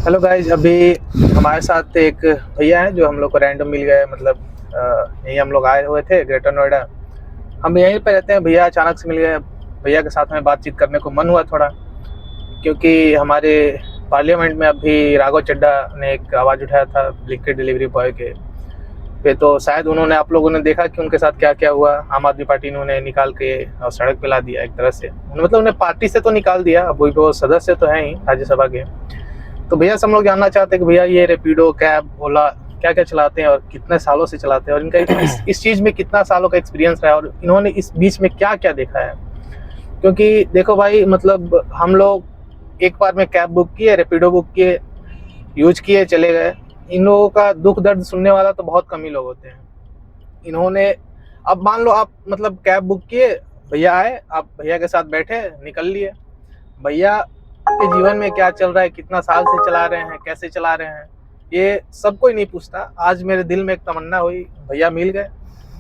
Hello guys, अभी हमारे साथ एक भैया हैं जो हम लोग को रैंडम मिल गए। मतलब यहीं हम लोग आए हुए थे ग्रेटर नोएडा। हम यहीं पे रहते हैं। भैया अचानक से मिल गए। भैया के साथ में बातचीत करने को मन हुआ थोड़ा, क्योंकि हमारे पार्लियामेंट में अभी राघव चड्ढा ने एक आवाज़ उठाया था लिक्विड डिलीवरी बॉय के पे। तो शायद उन्होंने, आप लोगों ने देखा कि उनके साथ क्या क्या हुआ। आम आदमी पार्टी ने उन्हें निकाल के और सड़क पे ला दिया एक तरह से। मतलब उन्हें पार्टी से तो निकाल दिया, अब वो सदस्य तो हैं ही राज्यसभा के। तो भैया से हम लोग जानना चाहते हैं कि भैया ये रैपिडो, कैब, ओला क्या क्या चलाते हैं और कितने सालों से चलाते हैं, और इनका इस चीज़ में कितना सालों का एक्सपीरियंस रहा है, और इन्होंने इस बीच में क्या क्या देखा है। क्योंकि देखो भाई, मतलब हम लोग एक बार में कैब बुक किए, रैपिडो बुक किए, यूज किए, चले गए। इन लोगों का दुख दर्द सुनने वाला तो बहुत कम ही लोग होते हैं। इन्होंने, अब मान लो आप मतलब कैब बुक किए, भैया आए, आप भैया के साथ बैठे, निकल लिए। भैया के जीवन में क्या चल रहा है, कितना साल से चला रहे हैं, कैसे चला रहे हैं, ये सब कोई नहीं पूछता। आज मेरे दिल में एक तमन्ना हुई, भैया मिल गए,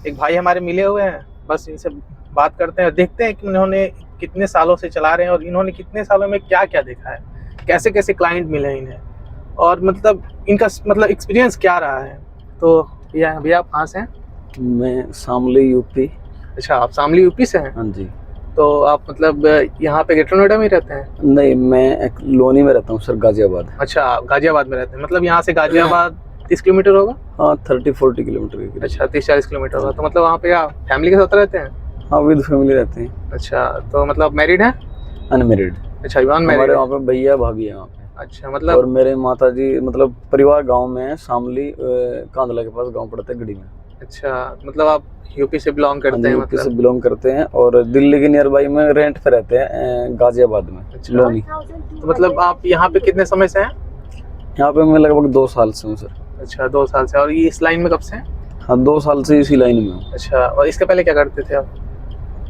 एक भाई हमारे मिले हुए हैं, बस इनसे बात करते हैं, देखते हैं कि उन्होंने कितने सालों से चला रहे हैं और इन्होंने कितने सालों में क्या क्या देखा है, कैसे कैसे क्लाइंट मिले हैं इन्हें, और मतलब इनका मतलब एक्सपीरियंस क्या रहा है। तो भैया, आप कहाँ से हैं? मैं शामली यूपी। अच्छा, आप शामली यूपी से हैं? हाँ जी। तो आप मतलब यहाँ पे ग्रेटर नोएडा में ही रहते हैं? नहीं, मैं एक लोनी में रहता हूँ सर, गाजियाबाद। अच्छा, आप गाजियाबाद में रहते हैं। मतलब यहाँ से गाजियाबाद 30 किलोमीटर होगा? हाँ, 30-40 किलोमीटर के करीब। अच्छा, 30-40 किलोमीटर होगा। तो मतलब वहाँ पे आप फैमिली के साथ रहते हैं? हाँ, विद फैमिली रहते हैं। अच्छा, तो मतलब मैरिड हैं? अनमेरिड। अच्छा, अनमैरिड। हमारे वहाँ पे भैया भाभी है वहाँ पे। अच्छा, मतलब और मेरे माता जी, मतलब परिवार गांव में है, शामली कांदला के पास गांव पड़ता है, गढ़ी में। अच्छा, मतलब आप यूपी से बिलोंग करते हैं? यूपी से मतलब बिलोंग करते हैं और दिल्ली के नियर बाई में रेंट पे रहते हैं, गाजियाबाद में। अच्छा, लोनी। तो मतलब आप यहाँ पे कितने समय से हैं? यहाँ पे मैं लगभग 2 साल से हूँ सर। अच्छा, 2 साल से। और ये इस लाइन में कब से हैं? हाँ, 2 साल से इसी लाइन में हूँ। अच्छा, और इसके पहले क्या करते थे आप?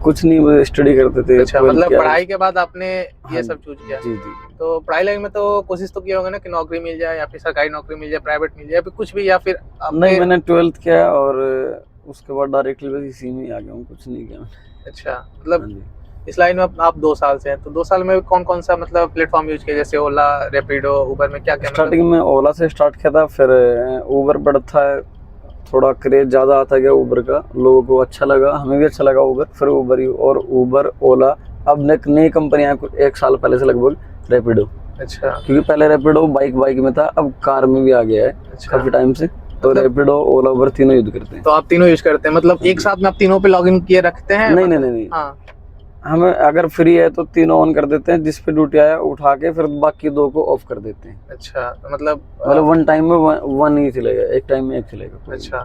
कुछ नहीं, स्टडी करते थे। अच्छा, मतलब पढ़ाई के बाद आपने ये सब चूज किया? जी जी। तो पढ़ाई लाइन में तो कोशिश तो किया होगा ना कि नौकरी मिल जाए, या फिर सरकारी नौकरी मिल जाए, प्राइवेट मिल जाए, या फिर कुछ भी, या फिर नहीं, मैंने 12th किया और उसके बाद डायरेक्टली बस इसी में आ गया हूँ, कुछ नहीं किया। अच्छा, मतलब इस लाइन में आप 2 साल से हैं। तो 2 साल में कौन कौन सा मतलब प्लेटफॉर्म यूज किया, जैसे ओला, रैपिडो, उबर में क्या क्या? स्टार्टिंग में ओला से स्टार्ट किया था, फिर उबर बढ़ता है, थोड़ा क्रेज ज़्यादा आता गया उबर का, लोगों को अच्छा लगा, हमें भी अच्छा लगा उबर, फिर उबर और उबर, ओला। अब नई कंपनी है कुछ 1 साल पहले से लगभग, रैपिडो। अच्छा, क्योंकि पहले रैपिडो बाइक में था, अब कार में भी आ गया है। अच्छा, काफी टाइम से। तो मतलब रैपिडो, ओला, उबर तीनों यूज करते हैं। तो आप तीनों यूज करते हैं? मतलब एक साथ में आप तीनों पे लॉगिन किए रखते हैं? नहीं मतलब, नहीं नहीं, हाँ। हमें अगर फ्री है तो तीनों ऑन कर देते हैं, जिस पे ड्यूटी आया उठा के, फिर बाकी 2 को ऑफ कर देते हैं। अच्छा, तो मतलब वन टाइम में वन ही चलेगा, एक टाइम में एक चलेगा। अच्छा,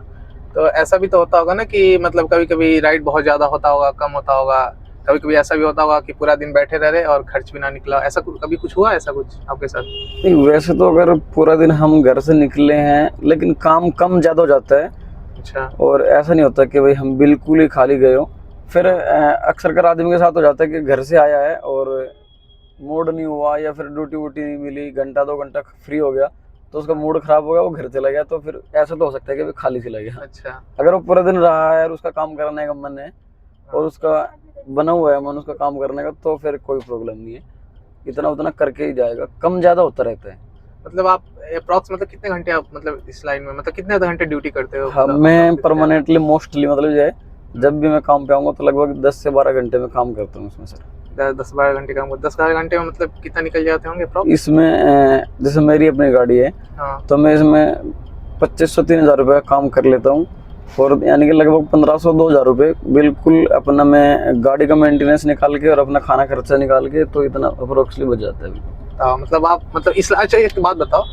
तो ऐसा भी तो होता होगा ना कि मतलब कभी कभी राइड बहुत ज्यादा होता होगा, कम होता होगा, कभी कभी ऐसा भी होता होगा कि पूरा दिन बैठे रह रहे और खर्च भी ना निकला। ऐसा कभी कुछ हुआ, ऐसा कुछ आपके साथ? नहीं, वैसे तो अगर पूरा दिन हम घर से निकले हैं, लेकिन काम कम ज्यादा हो जाता है। अच्छा, और ऐसा नहीं होता कि भाई हम बिल्कुल ही खाली गए हो। फिर अक्सर कर आदमी के साथ हो जाता है कि घर से आया है और मूड नहीं हुआ, या फिर ड्यूटी वूटी नहीं मिली, घंटा 2 घंटा फ्री हो गया, तो उसका मूड खराब हो गया, वो घर चला गया। तो फिर ऐसा तो हो सकता है कि भाई खाली चला गया। अच्छा, अगर वो पूरा दिन रहा है और उसका काम करने का मन है और उसका बना हुआ है मन उसका काम करने का, तो फिर कोई प्रॉब्लम नहीं है, इतना उतना करके ही जाएगा, कम ज्यादा होता रहता है। मतलब आप अप्रॉक्स मतलब कितने घंटे आप मतलब इस लाइन में, मतलब कितने घंटे ड्यूटी करते हो? हाँ, मैं परमानेंटली मोस्टली मतलब जो है, जब भी मैं काम पे आऊँगा तो लगभग 10 से 12 घंटे में काम करता हूँ इसमें सर। 10-12 घंटे काम? 10-12 घंटे में मतलब कितना निकल जाते होंगे अप्रॉक्स? इसमें जैसे मेरी अपनी गाड़ी है, हाँ, तो मैं इसमें 2500-3000 रुपये काम कर लेता हूँ, और यानी कि लगभग 1500-2000 रुपये बिल्कुल अपना मैं गाड़ी का मेंटेनेंस निकाल के और अपना खाना खर्चा निकाल के, तो इतना अप्रोक्सली बच जाता है। मतलब आप मतलब इस, अच्छा एक बात बताओ,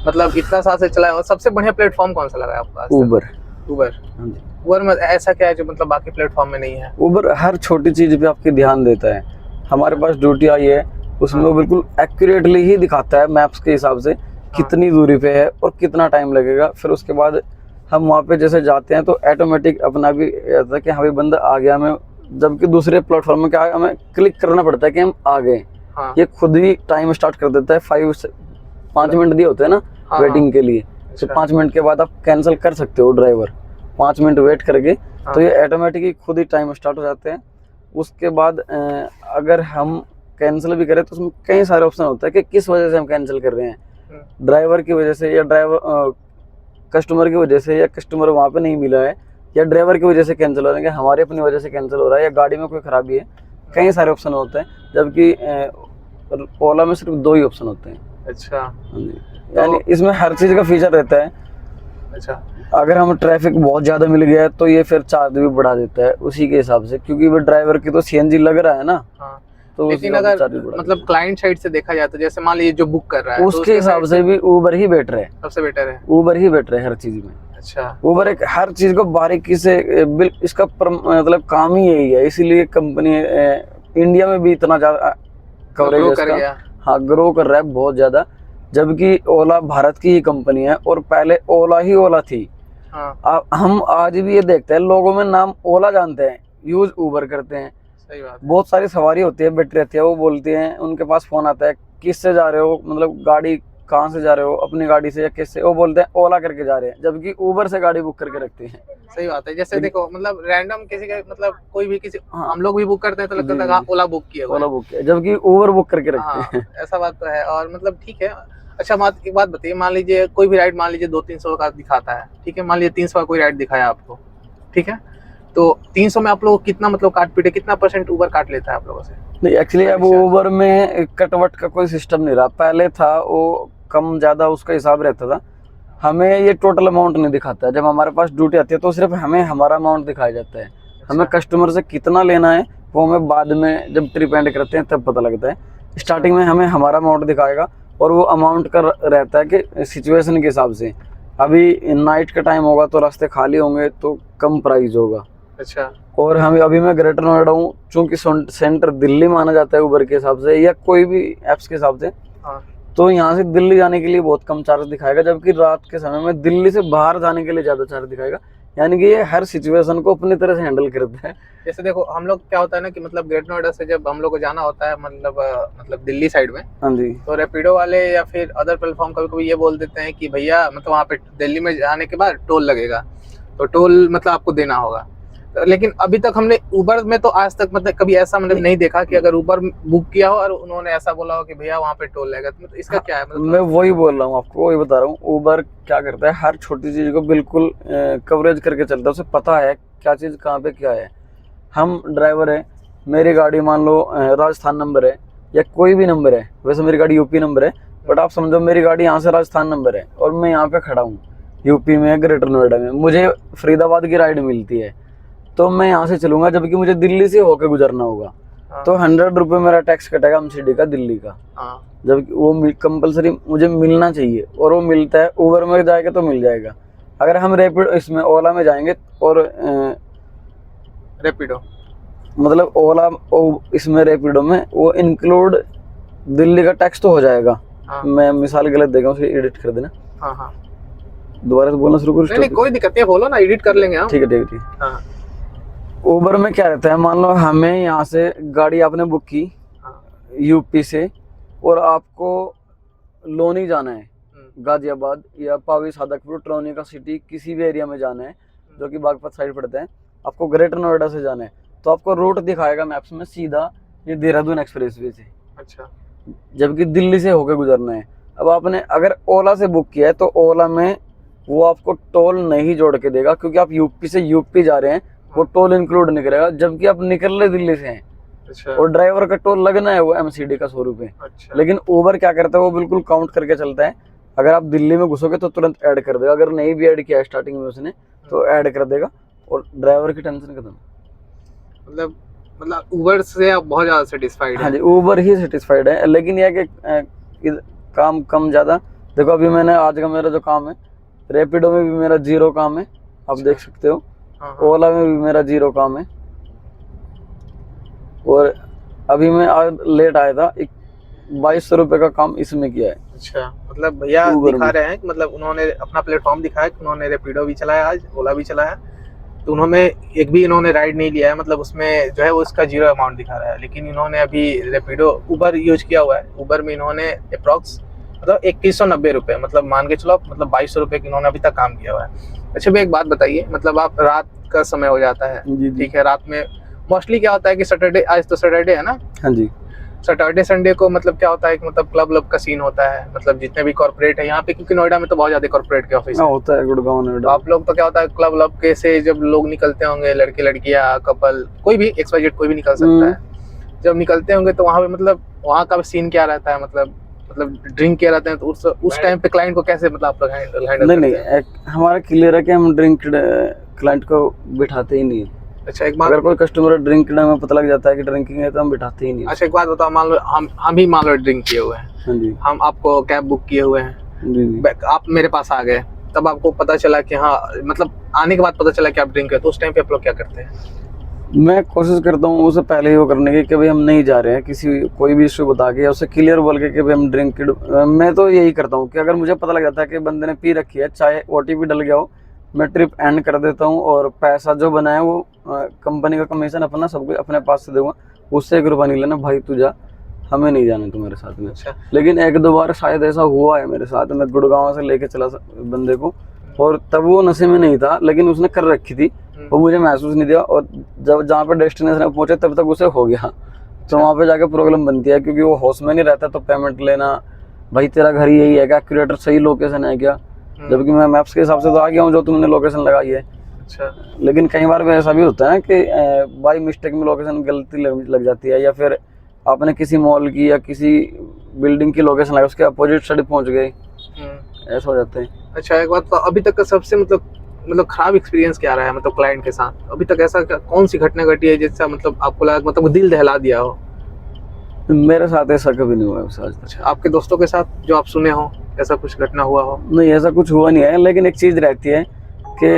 मतलब इतना साल से चलाए और सबसे बढ़िया प्लेटफॉर्म कौन सा लगा है आपको आज तक? उबर। उबर। हाँ जी। उबर में ऐसा क्या है जो मतलब बाकी प्लेटफॉर्म में नहीं है? उबर हर छोटी चीज पे आपकी ध्यान देता है। हमारे पास ड्यूटी आई है, उसमें वो बिल्कुल एक्यूरेटली ही दिखाता है मैप्स के हिसाब से कितनी दूरी पे है और कितना टाइम लगेगा। फिर उसके बाद हम वहाँ पे जैसे जाते हैं तो ऑटोमेटिक अपना भी रहता है कि हाँ भाई बंदा आ गया, हमें जबकि दूसरे प्लेटफॉर्म में क्या है, हमें क्लिक करना पड़ता है कि हम आ गए। हाँ, ये खुद ही टाइम स्टार्ट कर देता है। 5 मिनट दिए होते हैं ना हाँ, वेटिंग के लिए, तो 5 मिनट के बाद आप कैंसिल कर सकते हो ड्राइवर, 5 मिनट वेट करके। तो ये ऑटोमेटिक ही खुद ही टाइम स्टार्ट हो जाते हैं। उसके बाद अगर हम कैंसिल भी करें तो उसमें कई सारे ऑप्शन होता है कि किस वजह से हम कैंसिल कर रहे हैं। ड्राइवर की वजह से या कस्टमर की वजह से, या कस्टमर वहाँ पे नहीं मिला है, या ड्राइवर की वजह से कैंसिल हो रहा है, हमारी अपनी वजह से कैंसिल हो रहा है, या गाड़ी में कोई खराबी है, कई सारे ऑप्शन होते हैं। जबकि ओला में सिर्फ 2 ही ऑप्शन होते हैं। अच्छा। हाँ जी, यानी इसमें हर चीज़ का फीचर रहता है। अच्छा। अगर हमें ट्रैफिक बहुत ज़्यादा मिल गया है तो ये फिर चार्ज भी बढ़ा देता है उसी के हिसाब से, क्योंकि वो ड्राइवर की तो सीएनजी लग रहा है ना। हाँ। तो लेकिन अगर मतलब क्लाइंट साइड से देखा जाए तो जैसे मान लीजिए जो बुक कर रहा है उसके हिसाब से भी उबर ही बेटर है, सबसे बेटर है। उबर ही बेटर है हर चीज़ में। अच्छा। उबर एक हर चीज़ को बारीकी से इसका मतलब काम ही यही है, इसीलिए कंपनी इंडिया में भी इतना ज़्यादा कवरेज कर गया। हाँ, ग्रो कर रहा है बहुत ज़्यादा। जबकि ओला भारत की ही कंपनी है और पहले ओला ही ओला थी। हाँ। हम आज भी ये देखते हैं लोगों में नाम ओला जानते हैं, यूज उबर करते हैं। सही बात। बहुत सारी सवारी होती है, बैठी रहती है, वो बोलते हैं, उनके पास फोन आता है, किससे जा रहे हो, मतलब गाड़ी कहाँ से जा रहे हो, अपनी गाड़ी से या किससे, वो बोलते हैं ओला करके जा रहे हैं, जबकि उबर से गाड़ी बुक करके रखते हैं। सही बात है। जैसे देखो मतलब रैंडम किसी का मतलब कोई भी किसी हम लोग भी बुक करते हैं तो लगता है ओला बुक किया हुआ है, ओला बुक किया, जबकि उबर बुक करके रखते हैं। ऐसा बात तो है। और मतलब ठीक है। अच्छा एक बात बताइए, मान लीजिए कोई भी राइड मान लीजिए 200-300 का दिखाता है, ठीक है, मान लीजिए 300 का कोई राइड दिखाया आपको, ठीक है, तो 300 में आप लोग कितना मतलब काट पीटे, कितना % उबर काट लेता है आप लोगों से? नहीं, एक्चुअली अब उबर में कटवट का कोई सिस्टम नहीं रहा, पहले था वो कम ज्यादा उसका हिसाब रहता था। हमें ये टोटल अमाउंट नहीं दिखाता है, जब हमारे पास ड्यूटी आती है तो सिर्फ हमें हमारा अमाउंट दिखाया जाता है। हमें कस्टमर से कितना लेना है वो हमें बाद में जब ट्रिप एंड करते हैं तब पता लगता है। स्टार्टिंग में हमें हमारा अमाउंट दिखाएगा और वो अमाउंट का रहता है कि सिचुएशन के हिसाब से, अभी नाइट का टाइम होगा तो रास्ते खाली होंगे तो कम प्राइस होगा। अच्छा। और हम अभी मैं ग्रेटर नोएडा हूँ, चूँकि सेंटर दिल्ली माना जाता है उबर के हिसाब से या कोई भी ऐप्स के हिसाब से, तो यहाँ से दिल्ली जाने के लिए बहुत कम चार्ज दिखाएगा, जबकि रात के समय में दिल्ली से बाहर जाने के लिए ज़्यादा चार्ज दिखाएगा। यानी कि ये हर सिचुएशन को अपनी तरह से हैंडल करता है। जैसे देखो हम लोग क्या होता है ना कि मतलब ग्रेटर नोएडा से जब हम लोग को जाना होता है मतलब दिल्ली साइड में, हाँ जी, तो रैपिडो वाले या फिर अदर प्लेटफॉर्म कभी कभी ये बोल देते हैं कि भैया मतलब वहाँ पे दिल्ली में जाने के बाद टोल लगेगा, तो टोल मतलब आपको देना होगा। लेकिन अभी तक हमने उबर में तो आज तक मतलब कभी ऐसा मतलब नहीं देखा कि अगर उबर बुक किया हो और उन्होंने ऐसा बोला हो कि भैया वहाँ पे टोल लगेगा, तो इसका क्या है? मतलब मैं वही बोल रहा हूँ आपको, वही बता रहा हूँ। उबर क्या करता है, हर छोटी चीज को बिल्कुल कवरेज करके चलता है, उसे पता है क्या चीज कहाँ पे क्या है। हम ड्राइवर है, मेरी गाड़ी मान लो राजस्थान नंबर है या कोई भी नंबर है, वैसे मेरी गाड़ी यूपी नंबर है, बट आप समझो मेरी गाड़ी यहाँ से राजस्थान नंबर है और मैं यहाँ पे खड़ा हूँ यूपी में, ग्रेटर नोएडा में, मुझे फरीदाबाद की राइड मिलती है तो मैं यहाँ से चलूंगा, जबकि मुझे दिल्ली से होकर गुजरना होगा। तो 100 रुपये मेरा टैक्स कटेगा एमसीडी का दिल्ली का, जबकि वो कंपलसरी मुझे मिलना चाहिए और वो मिलता है। उबर में जाएगा तो मिल जाएगा। अगर हम रैपिड इसमें ओला में जाएंगे और रैपिडो मतलब ओला इसमें रैपिडो में वो इंक्लूड दिल्ली का टैक्स तो हो जाएगा। मैं मिसाल गलत देगा, उसे एडिट कर देना। दोबारा से बोलना शुरू करो। नहीं कोई दिक्कत नहीं, बोलो ना, एडिट कर लेंगे हम। ठीक है। उबर में क्या रहता है, मान लो हमें यहाँ से गाड़ी आपने बुक की यूपी से और आपको लोनी जाना है, गाजियाबाद या पावी, सादकपुर, ट्रोनी का सिटी, किसी भी एरिया में जाना है जो कि बागपत साइड पड़ता है, आपको ग्रेटर नोएडा से जाना है, तो आपको रूट दिखाएगा मैप्स में सीधा ये देहरादून एक्सप्रेसवे से। अच्छा। जबकि दिल्ली से होकर गुजरना है। अब आपने अगर ओला से बुक किया है तो ओला में वो आपको टोल नहीं जोड़ के देगा, क्योंकि आप यूपी से यूपी जा रहे हैं, वो टोल इंक्लूड नहीं करेगा, जबकि आप निकल रहे दिल्ली से हैं। अच्छा। और ड्राइवर का टोल लगना है वो एमसीडी का 100 रुपये। अच्छा। लेकिन उबर क्या करता है, वो बिल्कुल काउंट करके चलता है। अगर आप दिल्ली में घुसोगे तो तुरंत ऐड कर देगा, अगर नहीं भी ऐड किया है स्टार्टिंग में उसने तो ऐड कर देगा और ड्राइवर की टेंशन खत्म। मतलब उबर से आप बहुत ज्यादा सेटिस्फाइड है? हाँ जी, उबर ही सेटिस्फाइड है। लेकिन यह कि काम कम ज्यादा। देखो अभी मैंने आज का मेरा जो काम है, रैपिडो में भी मेरा 0 काम है, आप देख सकते हो। ओला में भी मेरा 0 काम है। और अभी मैं आज लेट आया था, 2200 रुपये का काम इसमें किया है। अच्छा। मतलब भैया दिखा रहे हैं, मतलब उन्होंने अपना प्लेटफॉर्म दिखाया कि उन्होंने रैपिडो भी चलाया, आज ओला भी चलाया, तो उन्होंने एक भी इन्होंने राइड नहीं लिया है, मतलब उसमें जो है वो इसका 0 अमाउंट दिखा रहा है। लेकिन इन्होंने अभी रैपिडो उबर यूज किया हुआ है। उबर में इन्होंने अप्रॉक्स मतलब 2190 रुपये, मतलब मान के चलो मतलब 2200 रुपये की इन्होंने अभी तक काम किया हुआ है। अच्छा भैया एक बात बताइए, मतलब आप रात का समय हो जाता है, ठीक है, रात में मोस्टली क्या होता है कि सैटरडे, आज तो सैटरडे है ना? हाँ जी। सैटरडे संडे को मतलब क्या होता है कि मतलब क्लब का सीन होता है, मतलब जितने भी कॉर्पोरेट है यहाँ पे, क्योंकि नोएडा में तो बहुत ज्यादा कॉर्पोरेट के ऑफिस हाँ है। होता है गुड़गांव तो नोएडा। आप लोग तो क्या होता है क्लब के से जब लोग निकलते होंगे, लड़के लड़कियां कपल कोई भी XYZ कोई भी निकल सकता है, जब निकलते होंगे तो वहाँ पे मतलब वहाँ का सीन क्या रहता है, मतलब ड्रिंक किया रहते हैं तो उस टाइम पे क्लाइंट को कैसे मतलब आप लोग हैंडल नहीं करते नहीं हैं? हमारा क्लियर है कि हम ड्रिंक क्लाइंट को बिठाते ही नहीं है। अच्छा एक बात, अगर कोई कस्टमर ड्रिंक में पता लग जाता है कि ड्रिंकिंग है तो हम बिठाते ही नहीं है। अच्छा एक बात बताओ, मान लो हम ही मान लो ड्रिंक किए हुए हैं, हाँ जी हम आपको कैब बुक किए हुए हैं, जी जी। आप मेरे पास आ गए, तब आपको पता चला कि हाँ मतलब आने के बाद पता चला कि आप ड्रिंक है, तो उस टाइम पे आप लोग क्या करते हैं? मैं कोशिश करता हूँ उसे पहले ही वो करने की कि भाई हम नहीं जा रहे हैं, किसी कोई भी इशू बता के या उसे क्लियर बोल के कि भाई हम ड्रिंक। मैं तो यही करता हूँ कि अगर मुझे पता लग जाता है कि बंदे ने पी रखी है, चाहे OTP डल गया हो, मैं ट्रिप एंड कर देता हूँ और पैसा जो बनाया वो कंपनी का कमीशन अपना सब कुछ अपने पास से दूंगा, उससे 1 रुपया नहीं लेना भाई, तू जा, हमें नहीं जाना तुम्हारे साथ में। अच्छा लेकिन 1-2 बार शायद ऐसा हुआ है मेरे साथ, मैं गुड़गांव से लेके चला बंदे को, और तब वो नशे में नहीं था लेकिन उसने कर रखी थी, वो मुझे महसूस नहीं दिया, और जब जहाँ पे डेस्टिनेशन पहुंचे तब तक उसे हो गया, तो वहाँ पे जाके प्रॉब्लम बनती है, क्योंकि वो होश में नहीं रहता, तो पेमेंट लेना, भाई तेरा घर यही है क्या, एक्यूरेट सही लोकेशन है क्या, जबकि मैं मैप्स के हिसाब से तो आ गया हूँ जो तुमने लोकेशन लगाई है। अच्छा लेकिन कई बार ऐसा भी होता है कि बाई मिस्टेक में लोकेशन गलती लग जाती है, या फिर आपने किसी मॉल की या किसी बिल्डिंग की लोकेशन लगाई, उसके अपोजिट साइड पहुंच गए, ऐसा हो जाता है। अच्छा एक बात, तो अभी तक का सबसे मतलब खराब एक्सपीरियंस क्या रहा है मतलब क्लाइंट के साथ? अभी तक ऐसा कौन सी घटना घटी है जिससे मतलब आपको लगा मतलब दिल दहला दिया हो? मेरे साथ ऐसा कभी नहीं हुआ है आज तक। अच्छा आपके दोस्तों के साथ जो आप सुने हो, ऐसा कुछ घटना हुआ हो? नहीं ऐसा कुछ हुआ नहीं है, लेकिन एक चीज रहती है कि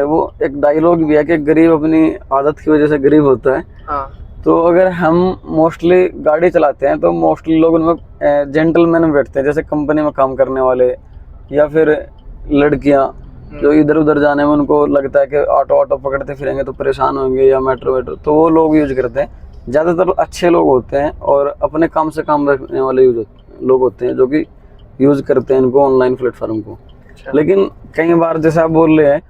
वो एक डायलॉग भी है कि गरीब अपनी आदत की वजह से गरीब होता है। हाँ तो अगर हम मोस्टली गाड़ी चलाते हैं तो मोस्टली लोग उनमें जेंटलमैन में बैठते हैं, जैसे कंपनी में काम करने वाले या फिर लड़कियां जो इधर उधर जाने में उनको लगता है कि ऑटो पकड़ते फिरेंगे तो परेशान होंगे, या मेट्रो, तो वो लोग यूज करते हैं। ज़्यादातर अच्छे लोग होते हैं और अपने काम से काम रखने वाले लोग होते हैं जो कि यूज करते हैं इनको, ऑनलाइन प्लेटफॉर्म को। अच्छा। लेकिन कई बार जैसे आप बोल रहे हैं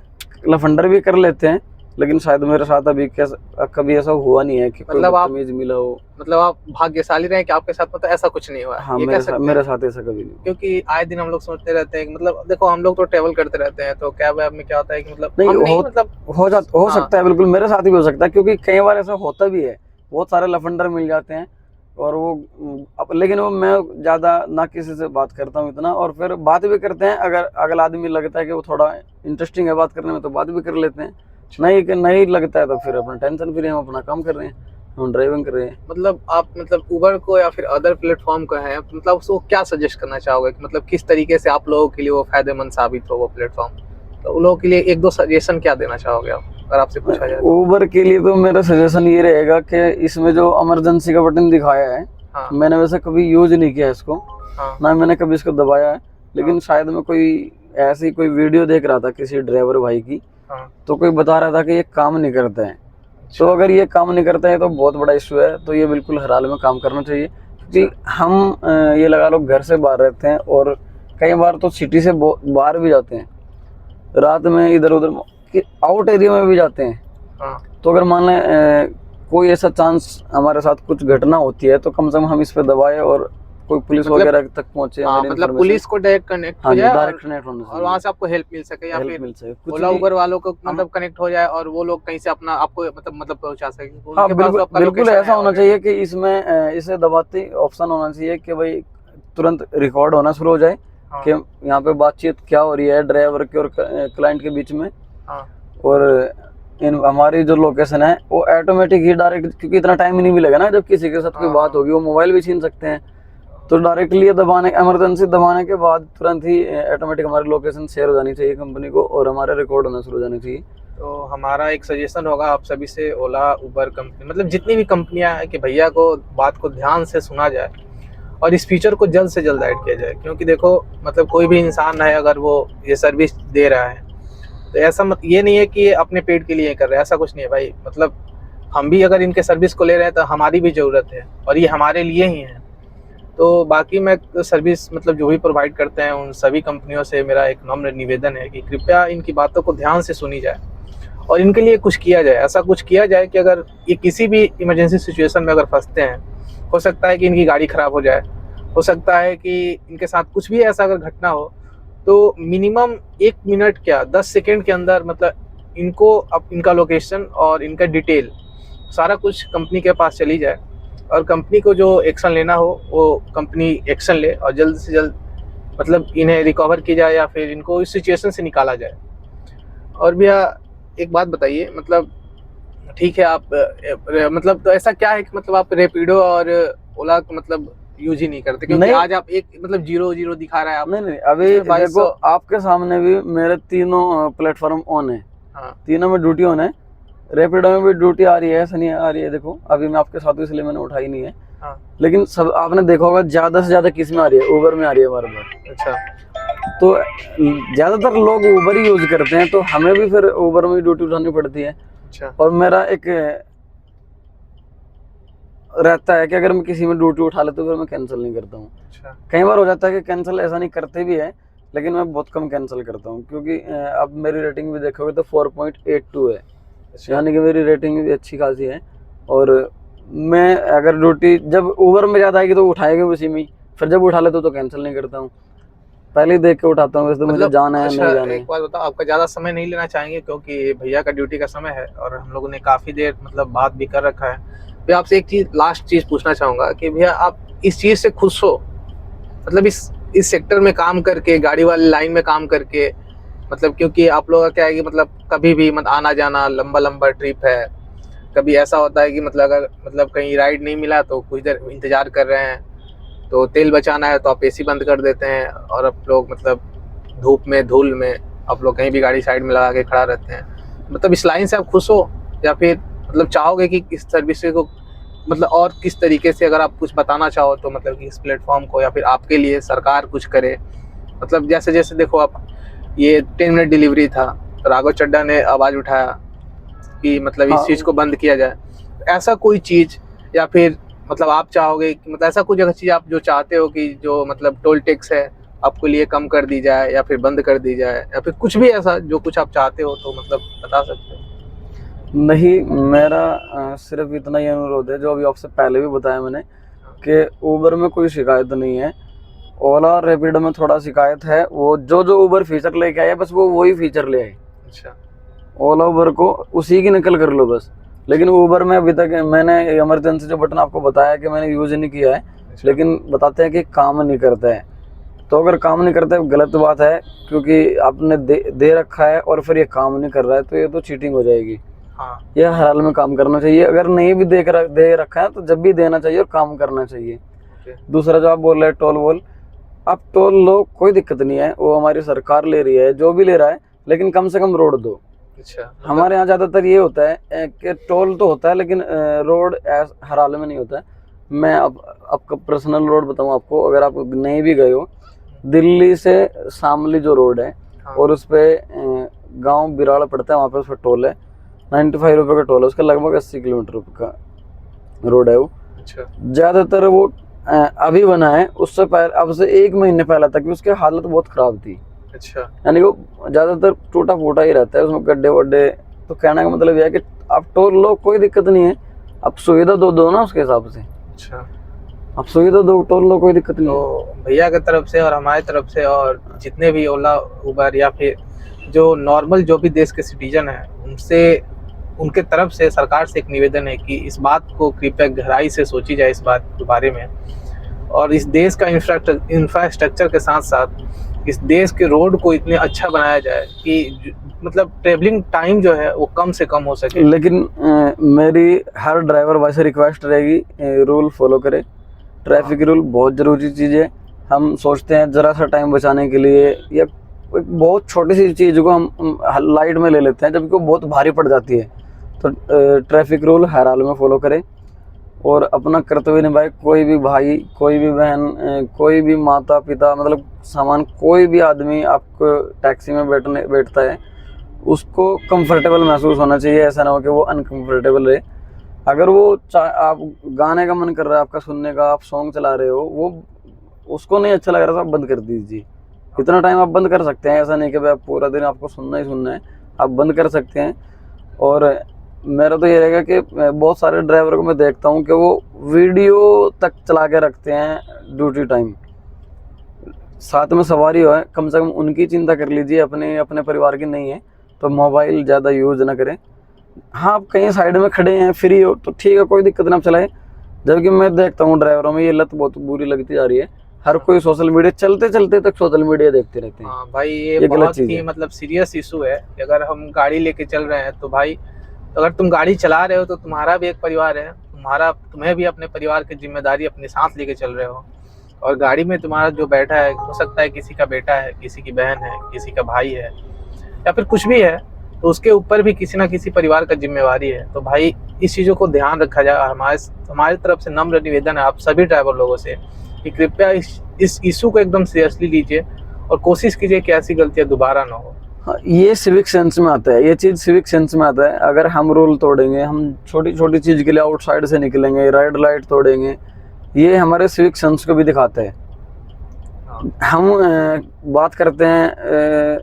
लफंडर भी कर लेते हैं, लेकिन शायद मेरे साथ अभी कभी ऐसा हुआ नहीं है कि कोई मतलब आप बदतमीज मिला हो। मतलब आप भाग्यशाली रहे कि आपके साथ मतलब ऐसा कुछ नहीं हुआ है, हाँ ये कह सकते हैं? मेरे साथ ऐसा कभी नहीं हुआ। क्योंकि आए दिन हम लोग सोचते रहते हैं कि मतलब देखो हम लोग तो ट्रेवल करते रहते हैं, तो कैब वैब में क्या होता है कि मतलब नहीं, हम नहीं हो मतलब हो हाँ। सकता है, बिल्कुल मेरे साथ भी हो सकता है, क्योंकि कई बार ऐसा होता भी है, बहुत सारे लफंडर मिल जाते हैं और वो लेकिन वो मैं ज़्यादा ना किसी से बात करता हूँ इतना, और फिर बात भी करते हैं, अगर अगला आदमी लगता है कि वो थोड़ा इंटरेस्टिंग है बात करने में तो बात भी कर लेते हैं, नहीं लगता है तो फिर अपना टेंशन फ्री, हम अपना काम कर रहे हैं, हम ड्राइविंग कर रहे हैं। मतलब आप मतलब उबर को या फिर अदर प्लेटफॉर्म को है मतलब उसको क्या सजेस्ट करना चाहोगे कि मतलब किस तरीके से आप लोगों के लिए वो फायदेमंद साबित हो वो प्लेटफॉर्म? तो उन लोगों के लिए 1-2 सजेशन क्या देना चाहोगे आप, अगर आपसे पूछा जाए तो? उबर के लिए तो मेरा सजेशन ये रहेगा कि इसमें जो इमरजेंसी का बटन दिखाया है, हाँ मैंने वैसे कभी यूज नहीं किया इसको, हाँ ना मैंने कभी इसको दबाया है, लेकिन हाँ। शायद मैं कोई ऐसी कोई वीडियो देख रहा था किसी ड्राइवर भाई की, हाँ तो कोई बता रहा था कि ये काम नहीं करता है। तो अगर ये काम नहीं करता है तो बहुत बड़ा इशू है, तो ये बिल्कुल हर हाल में काम करना चाहिए, क्योंकि हम ये लगा लो घर से बाहर रहते हैं और कई बार तो सिटी से बाहर भी जाते हैं, रात में इधर उधर आउट एरिया में भी जाते हैं। हाँ तो अगर मान लें कोई ऐसा चांस हमारे साथ कुछ घटना होती है तो कम से कम हम इस पे दबाए और कोई पुलिस मतलब वगैरह तक पहुंचे, हाँ हमारी मतलब information। पुलिस को डायरेक्ट कनेक्ट हो हाँ जी, जाए डायरेक्ट कनेक्ट होना और वहां से आपको हेल्प मिल सके, या हेल्प फिर मिल सके, कुछ ओला भी। उबर वालों को मतलब कनेक्ट हो जाए और वो लोग कहीं से अपना आपको मतलब पहुंचा सके, हाँ उनके पास तो आपका बिल्कुल लोकेशन ऐसा है होना already। चाहिए कि इसमें इसे दबाते ही ऑप्शन होना चाहिए कि भाई तुरंत रिकॉर्ड होना शुरू हो जाए हाँ कि यहाँ पे बातचीत क्या हो रही है ड्राइवर के और क्लाइंट के बीच में, हाँ और हमारी जो लोकेशन है वो ऑटोमेटिक ही डायरेक्ट, क्योंकि इतना टाइम ही नहीं मिलेगा ना, जब किसी के साथ कोई हाँ, बात होगी वो मोबाइल भी छीन सकते हैं, तो डायरेक्टली दबाने इमरजेंसी दबाने के बाद तुरंत ही ऑटोमेटिक हमारी लोकेशन शेयर हो जानी चाहिए कंपनी को और हमारे रिकॉर्ड होना शुरू हो जाना चाहिए। तो हमारा एक सजेशन होगा आप सभी से, ओला उबर कंपनी मतलब जितनी भी कंपनियां हैं कि भैया को बात को ध्यान से सुना जाए और इस फीचर को जल्द से जल्द ऐड किया जाए, क्योंकि देखो मतलब कोई भी इंसान है अगर वो ये सर्विस दे रहा है तो ऐसा ये नहीं है कि ये अपने पेट के लिए कर रहा है, ऐसा कुछ नहीं है भाई, मतलब हम भी अगर इनके सर्विस को ले रहे हैं तो हमारी भी ज़रूरत है और ये हमारे लिए ही है। तो बाकी मैं सर्विस मतलब जो भी प्रोवाइड करते हैं उन सभी कंपनियों से मेरा एक नम्र निवेदन है कि कृपया इनकी बातों को ध्यान से सुनी जाए और इनके लिए कुछ किया जाए, ऐसा कुछ किया जाए कि अगर ये किसी भी इमरजेंसी सिचुएशन में अगर फंसते हैं हो सकता है कि इनकी गाड़ी खराब हो जाए, हो सकता है कि इनके साथ कुछ भी ऐसा अगर घटना हो, तो मिनिमम 1 मिनट क्या 10 सेकंड के अंदर मतलब इनको अब इनका लोकेशन और इनका डिटेल सारा कुछ कंपनी के पास चली जाए, और कंपनी को जो एक्शन लेना हो वो कंपनी एक्शन ले, और जल्द से जल्द मतलब इन्हें रिकवर की जाए या फिर इनको इस सिचुएशन से निकाला जाए। और भैया एक बात बताइए, मतलब ठीक है आप मतलब तो ऐसा क्या है कि मतलब आप रैपिडो और ओला को मतलब यूज ही नहीं करते, क्योंकि नहीं। आज आप एक मतलब 0-0 दिखा रहा है आप, नहीं नहीं, अभी इसमें 2200। देखो आपके सामने भी मेरे तीनों प्लेटफॉर्म ऑन है, हाँ तीनों में ड्यूटी ऑन है। रैपिडो में भी ड्यूटी आ रही है, ऐसा नहीं आ रही है। देखो अभी मैं आपके साथ हूं, इसलिए मैंने उठाई नहीं है। हाँ। लेकिन सब आपने देखा होगा, ज्यादा से ज्यादा किस में आ रही है? उबर में आ रही है बार बार। अच्छा। तो ज्यादातर लोग उबर ही यूज करते हैं, तो हमें भी फिर उबर में ड्यूटी उठानी पड़ती है। अच्छा। और मेरा एक रहता है कि अगर मैं किसी में ड्यूटी उठा लेता हूँ, फिर मैं कैंसिल नहीं करता हूँ। अच्छा। कई बार हो जाता है कि कैंसिल ऐसा नहीं करते भी है, लेकिन मैं बहुत कम कैंसिल करता हूँ, क्योंकि अब मेरी रेटिंग भी देखोगे तो 4.82 है, अच्छा। यानी कि मेरी रेटिंग भी अच्छी खासी है। और मैं अगर ड्यूटी जब उबर में ज़्यादा आएगी तो उठाएगी उसी में, फिर जब उठा लेता हूँ तो कैंसिल नहीं करता हूँ, पहले ही देख के उठाता हूँ वैसे तो मुझे मतलब जाना है या अच्छा नहीं जाना एक है। बात बताओ, आपका ज़्यादा समय नहीं लेना चाहेंगे क्योंकि भैया का ड्यूटी का समय है और हम लोगों ने काफ़ी देर मतलब बात भी कर रखा है। भैया आपसे एक चीज़ लास्ट चीज़ पूछना चाहूँगा कि भैया आप इस चीज़ से खुश हो, मतलब इस सेक्टर में काम करके, गाड़ी वाली लाइन में काम करके, मतलब क्योंकि आप लोगों का क्या है कि मतलब कभी भी मत आना जाना, लंबा लंबा ट्रिप है, कभी ऐसा होता है कि मतलब अगर मतलब कहीं राइड नहीं मिला तो कुछ देर इंतज़ार कर रहे हैं, तो तेल बचाना है तो आप एसी बंद कर देते हैं, और आप लोग मतलब धूप में धूल में आप लोग कहीं भी गाड़ी साइड में लगा के खड़ा रहते हैं। मतलब इस लाइन से आप खुश हो, या फिर मतलब चाहोगे कि इस सर्विस को मतलब और किस तरीके से अगर आप कुछ बताना चाहो तो मतलब कि इस प्लेटफॉर्म को या फिर आपके लिए सरकार कुछ करे? मतलब जैसे जैसे देखो आप, ये 10 मिनट डिलीवरी था, राघव चड्ढा ने आवाज़ उठाया कि मतलब इस हाँ, चीज़ को बंद किया जाए। ऐसा कोई चीज़, या फिर मतलब आप चाहोगे कि मतलब ऐसा कुछ अगर चीज़ आप जो चाहते हो कि जो मतलब टोल टैक्स है आपको लिए कम कर दी जाए या फिर बंद कर दी जाए, या फिर कुछ भी ऐसा जो कुछ आप चाहते हो तो मतलब बता सकते हो? नहीं, मेरा सिर्फ इतना ही अनुरोध है, जो अभी आपसे पहले भी बताया मैंने, कि उबर में कोई शिकायत नहीं है। ओला और रैपिडो में थोड़ा शिकायत है, वो जो जो उबर फीचर लेके आया बस वो वही फीचर ले आए। अच्छा। ओला उबर को उसी की नकल कर लो बस। लेकिन उबर में अभी तक मैंने इमरजेंसी जो बटन आपको बताया कि मैंने यूज नहीं किया है, अच्छा। लेकिन बताते हैं कि काम नहीं करता है। तो अगर काम नहीं करता है गलत बात है, क्योंकि आपने दे रखा है और फिर ये काम नहीं कर रहा है, तो ये तो चीटिंग हो जाएगी। हाँ। ये हर हाल में काम करना चाहिए, अगर नहीं भी दे रखा है तो जब भी देना चाहिए और काम करना चाहिए। ओके। दूसरा जो आप बोल रहे हैं टोल वोल, आप टोल लो, कोई दिक्कत नहीं है, वो हमारी सरकार ले रही है, जो भी ले रहा है, लेकिन कम से कम रोड दो। अच्छा मतलब। हमारे यहाँ ज़्यादातर ये होता है कि टोल तो होता है, लेकिन रोड हर हाल में नहीं होता है। मैं अब आपका पर्सनल रोड बताऊँ आपको, अगर आप नहीं भी गए हो, दिल्ली से शामली जो रोड है, हाँ। और उस पर गांव बिराड़ पड़ता है, वहाँ पे उस पर टोल है 95 रुपये का टोल है, उसका लगभग 80 किलोमीटर का रोड है वो। अच्छा। ज़्यादातर वो अभी बना है, उससे पहले अब से 1 महीने पहले तक उसकी हालत बहुत ख़राब थी, अच्छा। यानी वो ज़्यादातर टूटा फूटा ही रहता है, उसमें गड्ढे वड्ढे। तो कहने का मतलब यह है कि आप टोल लो, कोई दिक्कत नहीं है, आप सुविधा दो ना उसके हिसाब से, अच्छा। आप सुविधा दो, टोल लो, कोई दिक्कत नहीं है। तो भैया की तरफ से और हमारी तरफ से और जितने भी ओला उबर या फिर जो नॉर्मल जो भी देश के सिटीजन हैं उनसे, उनके तरफ से सरकार से एक निवेदन है कि इस बात को कृपया गहराई से सोची जाए इस बात के बारे में, और इस देश का इंफ्रास्ट्रक्चर के साथ साथ इस देश के रोड को इतने अच्छा बनाया जाए कि मतलब ट्रेवलिंग टाइम जो है वो कम से कम हो सके। लेकिन मेरी हर ड्राइवर भाई से रिक्वेस्ट रहेगी, रूल फॉलो करे। ट्रैफिक रूल बहुत ज़रूरी चीज़ है। हम सोचते हैं ज़रा सा टाइम बचाने के लिए, या एक बहुत छोटी सी चीज़ को हम लाइट में ले लेते हैं, जबकि वो बहुत भारी पड़ जाती है। तो ट्रैफिक रूल हर हाल में फॉलो करें और अपना कर्तव्य निभाए। कोई भी भाई, कोई भी बहन, कोई भी माता पिता, मतलब सामान, कोई भी आदमी आपको टैक्सी में बैठता है, उसको कंफर्टेबल महसूस होना चाहिए, ऐसा ना हो कि वो अनकंफर्टेबल रहे। अगर वो आप गाने का मन कर रहा है आपका सुनने का, आप सॉन्ग चला रहे हो, वो उसको नहीं अच्छा लग रहा, तो आप बंद कर दीजिए। इतना टाइम आप बंद कर सकते हैं, ऐसा नहीं कि भाई आप पूरा दिन आपको सुनना ही सुनना है, आप बंद कर सकते हैं। और मेरा तो ये रहेगा कि बहुत सारे ड्राइवर को मैं देखता हूँ कि वो वीडियो तक चला के रखते हैं ड्यूटी टाइम। साथ में सवारी हो है, कम से कम उनकी चिंता कर लीजिए, अपने अपने परिवार की नहीं है तो मोबाइल ज़्यादा यूज़ ना करें। हाँ, आप कहीं साइड में खड़े हैं, फ्री हो तो ठीक है, कोई दिक्कत ना, आप चलाएं। जबकि मैं देखता हूँ ड्राइवरों में ये लत बहुत बुरी लगती जा रही है, हर कोई सोशल मीडिया चलते चलते तक सोशल मीडिया देखते रहते हैं। हाँ भाई, ये गलत बहुत चीज़ ही है। मतलब सीरियस इशू है कि अगर हम गाड़ी लेके चल रहे हैं तो भाई, तो अगर तुम गाड़ी चला रहे हो तो तुम्हारा भी एक परिवार है, तुम्हें भी अपने परिवार की जिम्मेदारी अपने साथ लेके चल रहे हो। और गाड़ी में तुम्हारा जो बैठा है, हो सकता है किसी का बेटा है, किसी की बहन है, किसी का भाई है, या फिर कुछ भी है, तो उसके ऊपर भी किसी ना किसी परिवार का जिम्मेवारी है। तो भाई इस चीज़ों को ध्यान रखा जाए। हमारी तरफ से नम्र निवेदन है आप सभी ड्राइवर लोगों से कि कृपया इस इशू को एकदम सीरियसली लीजिए और कोशिश कीजिए कि ऐसी गलतियां दोबारा ना हो। हाँ, ये सिविक सेंस में आता है, ये चीज़ सिविक सेंस में आता है। अगर हम रूल तोड़ेंगे, हम छोटी छोटी चीज़ के लिए आउटसाइड से निकलेंगे, रेड लाइट तोड़ेंगे, ये हमारे सिविक सेंस को भी दिखाता है। हम बात करते हैं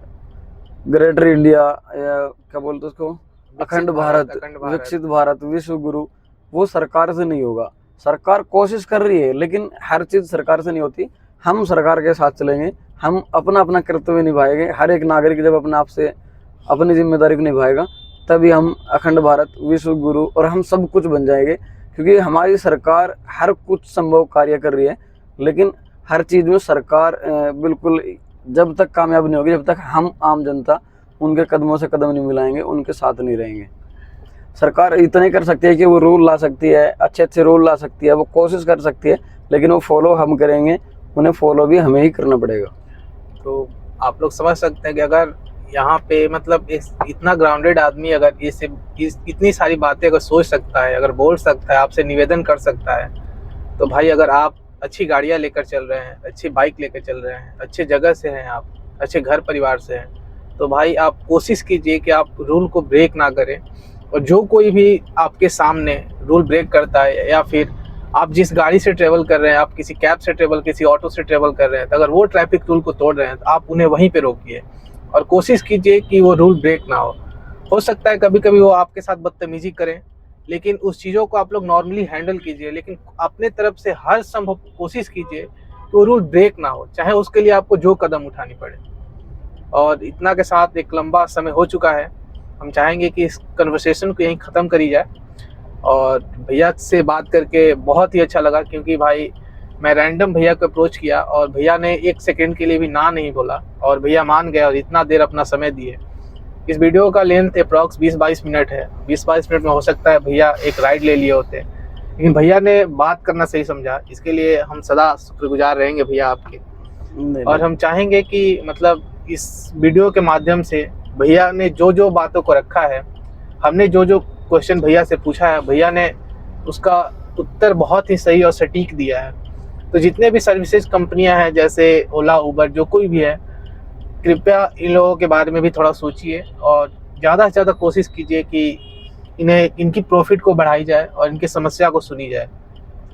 ग्रेटर इंडिया, या क्या बोलते हैं उसको, अखंड भारत, विकसित भारत, विश्व गुरु, वो सरकार से नहीं होगा। सरकार कोशिश कर रही है लेकिन हर चीज़ सरकार से नहीं होती। हम सरकार के साथ चलेंगे, हम अपना अपना कर्तव्य निभाएंगे। हर एक नागरिक जब अपने आप से अपनी जिम्मेदारी को निभाएगा तभी हम अखंड भारत, विश्व गुरु और हम सब कुछ बन जाएंगे। क्योंकि हमारी सरकार हर कुछ संभव कार्य कर रही है, लेकिन हर चीज़ में सरकार बिल्कुल जब तक कामयाब नहीं होगी, जब तक हम आम जनता उनके कदमों से कदम नहीं मिलाएंगे, उनके साथ नहीं रहेंगे। सरकार इतना ही कर सकती है कि वो रूल ला सकती है, अच्छे अच्छे रूल ला सकती है, वो कोशिश कर सकती है, लेकिन वो फॉलो हम करेंगे, उन्हें फॉलो भी हमें ही करना पड़ेगा। तो आप लोग समझ सकते हैं कि अगर यहाँ पे मतलब इतना ग्राउंडेड आदमी अगर इतनी सारी बातें अगर सोच सकता है, अगर बोल सकता है, आपसे निवेदन कर सकता है, तो भाई अगर आप अच्छी गाड़ियाँ लेकर चल रहे हैं, अच्छी बाइक लेकर चल रहे हैं, अच्छे जगह से हैं, आप अच्छे घर परिवार से हैं, तो भाई आप कोशिश कीजिए कि आप रूल को ब्रेक ना करें। और जो कोई भी आपके सामने रूल ब्रेक करता है, या फिर आप जिस गाड़ी से ट्रेवल कर रहे हैं, आप किसी कैब से ट्रेवल, किसी ऑटो से ट्रेवल कर रहे हैं, तो अगर वो ट्रैफिक रूल को तोड़ रहे हैं तो आप उन्हें वहीं पे रोकिए और कोशिश कीजिए कि वो रूल ब्रेक ना हो सकता है कभी कभी वो आपके साथ बदतमीजी करें, लेकिन उस चीज़ों को आप लोग नॉर्मली हैंडल कीजिए, लेकिन अपने तरफ से हर संभव कोशिश कीजिए कि वो रूल ब्रेक ना हो, चाहे उसके लिए आपको जो कदम उठानी पड़े। और इतना के साथ एक लंबा समय हो चुका है, हम चाहेंगे कि इस कन्वर्सेशन को यहीं ख़त्म करी जाए। और भैया से बात करके बहुत ही अच्छा लगा, क्योंकि भाई मैं रैंडम भैया को अप्रोच किया और भैया ने एक सेकंड के लिए भी ना नहीं बोला और भैया मान गया और इतना देर अपना समय दिए। इस वीडियो का लेंथ अप्रॉक्स 20-22 मिनट है। 20-22 मिनट में हो सकता है भैया एक राइड ले लिए होते, लेकिन भैया ने बात करना सही समझा। इसके लिए हम सदा शुक्रगुजार रहेंगे भैया आपके। और हम चाहेंगे कि मतलब इस वीडियो के माध्यम से भैया ने जो जो बातों को रखा है, हमने जो जो क्वेश्चन भैया से पूछा है, भैया ने उसका उत्तर बहुत ही सही और सटीक दिया है। तो जितने भी सर्विसेज कंपनियां हैं, जैसे ओला, उबर, जो कोई भी है, कृपया इन लोगों के बारे में भी थोड़ा सोचिए और ज़्यादा से ज़्यादा कोशिश कीजिए कि इनकी प्रॉफिट को बढ़ाई जाए और इनकी समस्या को सुनी जाए।